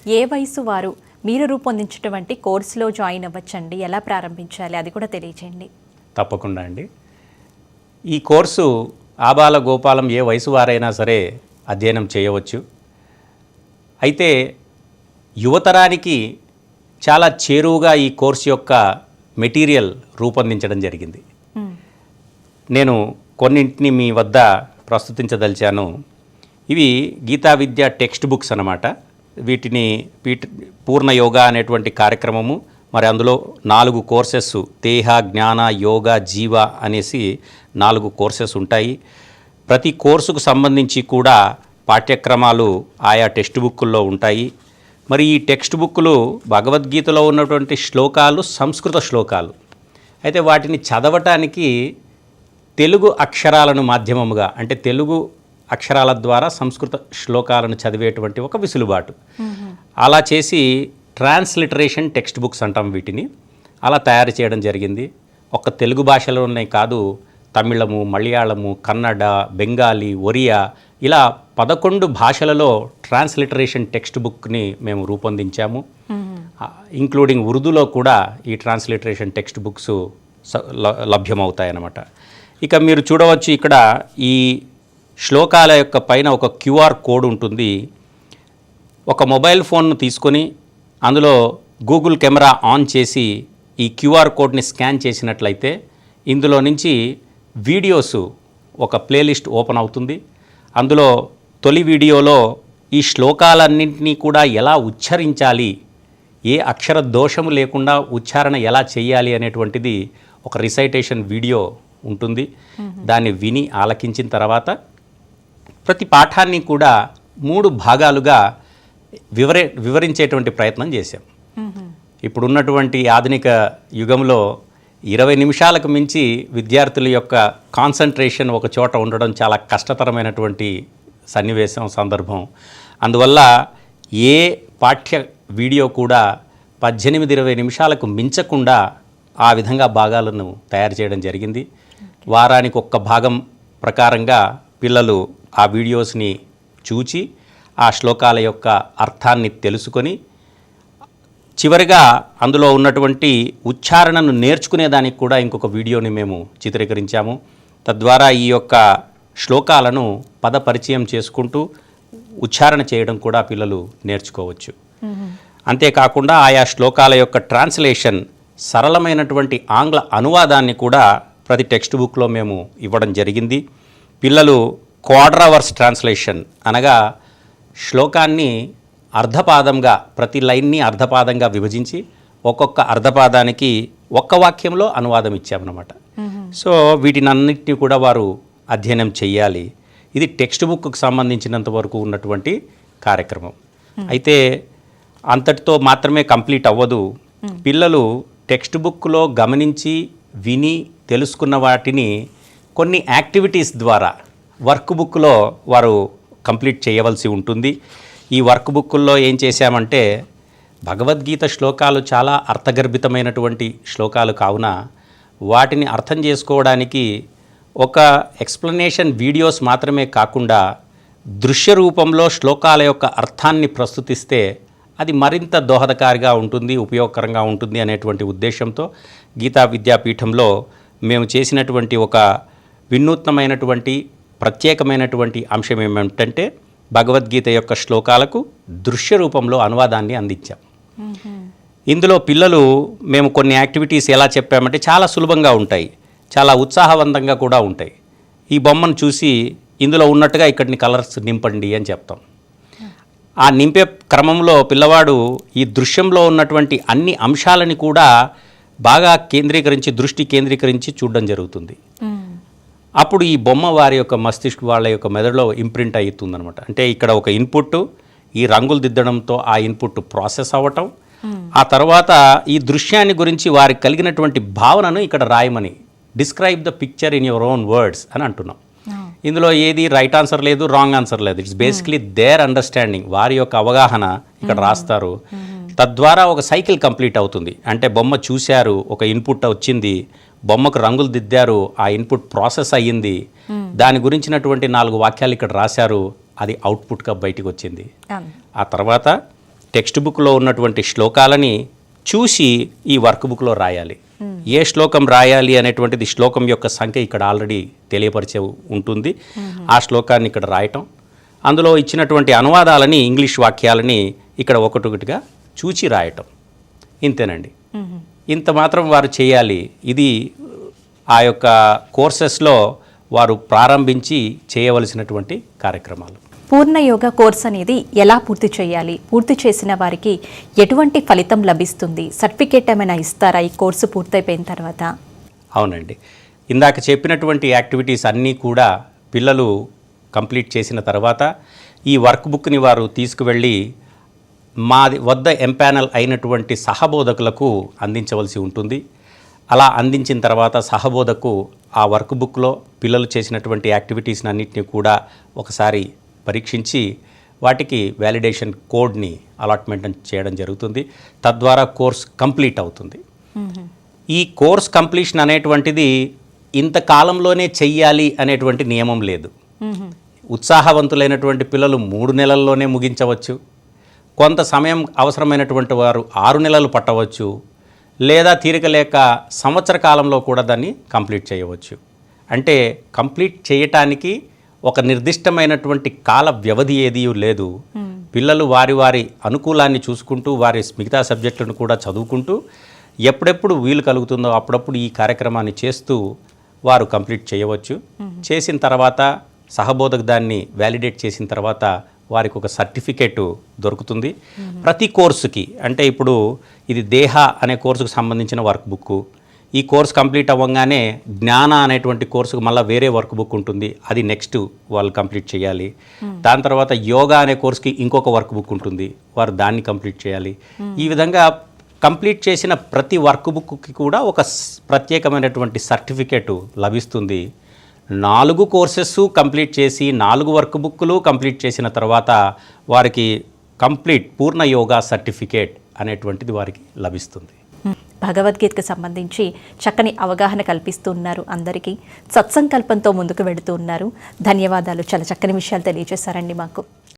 ఏ వయసు వారు మీరు రూపొందించినటువంటి కోర్సులో జాయిన్ అవ్వచ్చండి? ఎలా ప్రారంభించాలి అది కూడా తెలియజేయండి. తప్పకుండా అండి. ఈ కోర్సు ఆబాల గోపాలం ఏ వయసు వారైనా సరే అధ్యయనం చేయవచ్చు. అయితే యువతరానికి చాలా చేరువుగా ఈ కోర్సు యొక్క మెటీరియల్ రూపొందించడం జరిగింది. నేను కొన్నింటిని మీ వద్ద ప్రస్తుతించదలిచాను. ఇవి గీతా విద్య టెక్స్ట్ బుక్స్ అన్నమాట. వీటిని పూర్ణ యోగా అనేటువంటి కార్యక్రమము, మరి అందులో 4 కోర్సెస్, దేహ జ్ఞాన యోగ జీవ అనేసి 4 కోర్సెస్ ఉంటాయి. ప్రతి కోర్సుకు సంబంధించి కూడా పాఠ్యక్రమాలు ఆయా టెక్స్ట్ బుక్కుల్లో ఉంటాయి. మరి ఈ టెక్స్ట్ బుక్కులు భగవద్గీతలో ఉన్నటువంటి శ్లోకాలు సంస్కృత శ్లోకాలు. అయితే వాటిని చదవటానికి తెలుగు అక్షరాలను మాధ్యమముగా, అంటే తెలుగు అక్షరాల ద్వారా సంస్కృత శ్లోకాలను చదివేటువంటి ఒక విసులుబాటు. అలా చేసి ట్రాన్స్లిటరేషన్ టెక్స్ట్ బుక్స్ అంటాం వీటిని. అలా తయారు చేయడం జరిగింది. ఒక్క తెలుగు భాషలోనే కాదు, తమిళము, మలయాళము, కన్నడ, బెంగాలీ, ఒరియా ఇలా 11 భాషలలో ట్రాన్స్లిటరేషన్ టెక్స్ట్ బుక్ని మేము రూపొందించాము. ఇంక్లూడింగ్ ఉర్దూలో కూడా ఈ ట్రాన్స్లిటరేషన్ టెక్స్ట్ బుక్స్ లభ్యమవుతాయన్నమాట. ఇక మీరు చూడవచ్చు, ఇక్కడ ఈ శ్లోకాల యొక్క పైన ఒక క్యూఆర్ కోడ్ ఉంటుంది. ఒక మొబైల్ ఫోన్ను తీసుకొని అందులో గూగుల్ కెమెరా ఆన్ చేసి ఈ క్యూఆర్ కోడ్ని స్కాన్ చేసినట్లయితే ఇందులో నుంచి వీడియోస్ ఒక ప్లేలిస్ట్ ఓపెన్ అవుతుంది. అందులో తొలి వీడియోలో ఈ శ్లోకాలన్నింటినీ కూడా ఎలా ఉచ్చరించాలి, ఏ అక్షర దోషము లేకుండా ఉచ్చారణ ఎలా చేయాలి అనేటువంటిది ఒక రిసైటేషన్ వీడియో ఉంటుంది. దాన్ని విని ఆలకించిన తర్వాత ప్రతి పాఠాన్ని కూడా 3 భాగాలుగా వివరించేటువంటి ప్రయత్నం చేశాం. ఇప్పుడున్నటువంటి ఆధునిక యుగంలో 20 నిమిషాలకు మించి విద్యార్థుల యొక్క కాన్సన్ట్రేషన్ ఒక చోట ఉండడం చాలా కష్టతరమైనటువంటి సన్నివేశం, సందర్భం. అందువల్ల ఏ పాఠ్య వీడియో కూడా 18-20 నిమిషాలకు మించకుండా ఆ విధంగా భాగాలను తయారు చేయడం జరిగింది. వారానికి 1 భాగం ప్రకారంగా పిల్లలు ఆ వీడియోస్ని చూచి ఆ శ్లోకాల యొక్క అర్థాన్ని తెలుసుకొని చివరిగా అందులో ఉన్నటువంటి ఉచ్చారణను నేర్చుకునేదానికి కూడా ఇంకొక వీడియోని మేము చిత్రీకరించాము. తద్వారా ఈ యొక్క శ్లోకాలను పదపరిచయం చేసుకుంటూ ఉచ్చారణ చేయడం కూడా పిల్లలు నేర్చుకోవచ్చు. అంతేకాకుండా ఆయా శ్లోకాల యొక్క ట్రాన్స్లేషన్, సరళమైనటువంటి ఆంగ్ల అనువాదాన్ని కూడా ప్రతి టెక్స్ట్ బుక్లో మేము ఇవ్వడం జరిగింది. పిల్లలు క్వాడ్రావర్స్ ట్రాన్స్లేషన్ అనగా శ్లోకాన్ని అర్ధపాదంగా, ప్రతి లైన్ని అర్ధపాదంగా విభజించి ఒక్కొక్క అర్ధపాదానికి 1 వాక్యంలో అనువాదం ఇచ్చామన్నమాట. సో వీటినన్నిటినీ కూడా వారు అధ్యయనం చెయ్యాలి. ఇది టెక్స్ట్ బుక్కు సంబంధించినంత వరకు ఉన్నటువంటి కార్యక్రమం. అయితే అంతటితో మాత్రమే కంప్లీట్ అవ్వదు. పిల్లలు టెక్స్ట్ బుక్లో గమనించి విని తెలుసుకున్న వాటిని కొన్ని యాక్టివిటీస్ ద్వారా వర్క్ బుక్లో వారు కంప్లీట్ చేయవలసి ఉంటుంది. ఈ వర్క్ బుక్కుల్లో ఏం చేశామంటే, భగవద్గీత శ్లోకాలు చాలా అర్థగర్భితమైనటువంటి శ్లోకాలు కావున వాటిని అర్థం చేసుకోవడానికి ఒక ఎక్స్ప్లెనేషన్ వీడియోస్ మాత్రమే కాకుండా దృశ్య రూపంలో శ్లోకాల యొక్క అర్థాన్ని ప్రస్తుతిస్తే అది మరింత దోహదకారిగా ఉంటుంది, ఉపయోగకరంగా ఉంటుంది అనేటువంటి ఉద్దేశంతో గీతా విద్యాపీఠంలో మేము చేసినటువంటి ఒక వినూత్నమైనటువంటి ప్రత్యేకమైనటువంటి అంశం ఏమిటంటే, భగవద్గీత యొక్క శ్లోకాలకు దృశ్య రూపంలో అనువాదాన్ని అందించాం. ఇందులో పిల్లలు మేము కొన్ని యాక్టివిటీస్ ఎలా చెప్పామంటే చాలా సులభంగా ఉంటాయి, చాలా ఉత్సాహవంతంగా కూడా ఉంటాయి. ఈ బొమ్మను చూసి ఇందులో ఉన్నట్టుగా ఇక్కడిని కలర్స్ నింపండి అని చెప్తాం. ఆ నింపే క్రమంలో పిల్లవాడు ఈ దృశ్యంలో ఉన్నటువంటి అన్ని అంశాలని కూడా బాగా దృష్టి కేంద్రీకరించి చూడడం జరుగుతుంది. అప్పుడు ఈ బొమ్మ వారి యొక్క మస్తిష్క వాళ్ళ యొక్క మెదడులో ఇంప్రింట్ అవుతుందన్నమాట. అంటే ఇక్కడ ఒక ఇన్పుట్, ఈ రంగులు దిద్దడంతో ఆ ఇన్పుట్ ప్రాసెస్ అవ్వటం, ఆ తర్వాత ఈ దృశ్యాన్ని గురించి వారికి కలిగినటువంటి భావనను ఇక్కడ రాయమని, describe the picture in your own words అని అంటున్నాం. ఇందులో ఏది రైట్ ఆన్సర్ లేదు, రాంగ్ ఆన్సర్ లేదు. ఇట్స్ బేసిక్లీ దేర్ అండర్స్టాండింగ్, వారి యొక్క అవగాహన ఇక్కడ రాస్తారు. తద్వారా ఒక సైకిల్ కంప్లీట్ అవుతుంది. అంటే బొమ్మ చూశారు, ఒక ఇన్పుట్ వచ్చింది, బొమ్మకు రంగులు దిద్దారు, ఆ ఇన్పుట్ ప్రాసెస్ అయ్యింది, దాని గురించినటువంటి 4 వాక్యాలు ఇక్కడ రాశారు, అది అవుట్పుట్గా బయటికి వచ్చింది. ఆ తర్వాత టెక్స్ట్ బుక్లో ఉన్నటువంటి శ్లోకాలని చూసి ఈ వర్క్ బుక్లో రాయాలి. ఏ శ్లోకం రాయాలి అనేటువంటిది శ్లోకం యొక్క సంఖ్య ఇక్కడ ఆల్రెడీ తెలియపరిచే ఉంటుంది. ఆ శ్లోకాన్ని ఇక్కడ రాయటం, అందులో ఇచ్చినటువంటి అనువాదాలని ఇంగ్లీష్ వాక్యాలని ఇక్కడ ఒకటొకటిగా చూచి రాయటం, ఇంతేనండి. ఇంత మాత్రం వారు చేయాలి. ఇది ఆ యొక్క కోర్సెస్లో వారు ప్రారంభించి చేయవలసినటువంటి కార్యక్రమాలు. పూర్ణ యోగా కోర్స్ అనేది ఎలా పూర్తి చేయాలి? పూర్తి చేసిన వారికి ఎటువంటి ఫలితం లభిస్తుంది? సర్టిఫికేట్ ఏమైనా ఇస్తారా ఈ కోర్సు పూర్తయిపోయిన తర్వాత? అవునండి, ఇందాక చెప్పినటువంటి యాక్టివిటీస్ అన్నీ కూడా పిల్లలు కంప్లీట్ చేసిన తర్వాత ఈ వర్క్ బుక్ని వారు తీసుకువెళ్ళి మా వద్ద ఎంపానల్ అయినటువంటి సహబోధకులకు అందించవలసి ఉంటుంది. అలా అందించిన తర్వాత సహబోధకు ఆ వర్క్ బుక్లో పిల్లలు చేసినటువంటి యాక్టివిటీస్ని అన్నింటినీ కూడా ఒకసారి పరీక్షించి వాటికి వ్యాలిడేషన్ కోడ్ని అలాట్మెంట్ చేయడం జరుగుతుంది. తద్వారా కోర్స్ కంప్లీట్ అవుతుంది. ఈ కోర్స్ కంప్లీషన్ అనేటువంటిది ఇంతకాలంలోనే చెయ్యాలి అనేటువంటి నియమం లేదు. ఉత్సాహవంతులైనటువంటి పిల్లలు 3 నెలల్లోనే ముగించవచ్చు. కొంత సమయం అవసరమైనటువంటి వారు 6 నెలలు పట్టవచ్చు. లేదా తీరిక లేక సంవత్సర కాలంలో కూడా దాన్ని కంప్లీట్ చేయవచ్చు. అంటే కంప్లీట్ చేయటానికి ఒక నిర్దిష్టమైనటువంటి కాల వ్యవధి ఏదీ లేదు. పిల్లలు వారి వారి అనుకూలాన్ని చూసుకుంటూ వారి మిగతా సబ్జెక్టులను కూడా చదువుకుంటూ ఎప్పుడెప్పుడు వీలు కలుగుతుందో అప్పుడప్పుడు ఈ కార్యక్రమాన్ని చేస్తూ వారు కంప్లీట్ చేయవచ్చు. చేసిన తర్వాత సహబోధకు దాన్ని వ్యాలిడేట్ చేసిన తర్వాత వారికి ఒక సర్టిఫికేటు దొరుకుతుంది. ప్రతి కోర్సుకి, అంటే ఇప్పుడు ఇది దేహ అనే కోర్సుకు సంబంధించిన వర్క్ బుక్, ఈ కోర్స్ కంప్లీట్ అవ్వగానే జ్ఞాన అనేటువంటి కోర్సుకు మళ్ళీ వేరే వర్క్ బుక్ ఉంటుంది, అది నెక్స్ట్ వాళ్ళు కంప్లీట్ చేయాలి. దాని తర్వాత యోగా అనే కోర్సుకి ఇంకొక వర్క్ బుక్ ఉంటుంది, వారు దాన్ని కంప్లీట్ చేయాలి. ఈ విధంగా కంప్లీట్ చేసిన ప్రతి వర్క్ బుక్కి కూడా ఒక ప్రత్యేకమైనటువంటి సర్టిఫికేటు లభిస్తుంది. 4 కోర్సెస్ కంప్లీట్ చేసి 4 వర్క్ బుక్లు కంప్లీట్ చేసిన తర్వాత వారికి కంప్లీట్ పూర్ణ యోగా సర్టిఫికేట్ అనేటువంటిది వారికి లభిస్తుంది. భగవద్గీతకు సంబంధించి చక్కని అవగాహన కల్పిస్తున్నారు. అందరికీ సత్సంకల్పంతో ముందుకు వెళుతూ ఉన్నారు. ధన్యవాదాలు. చాలా చక్కని విషయాలు తెలియజేశారండి మాకు.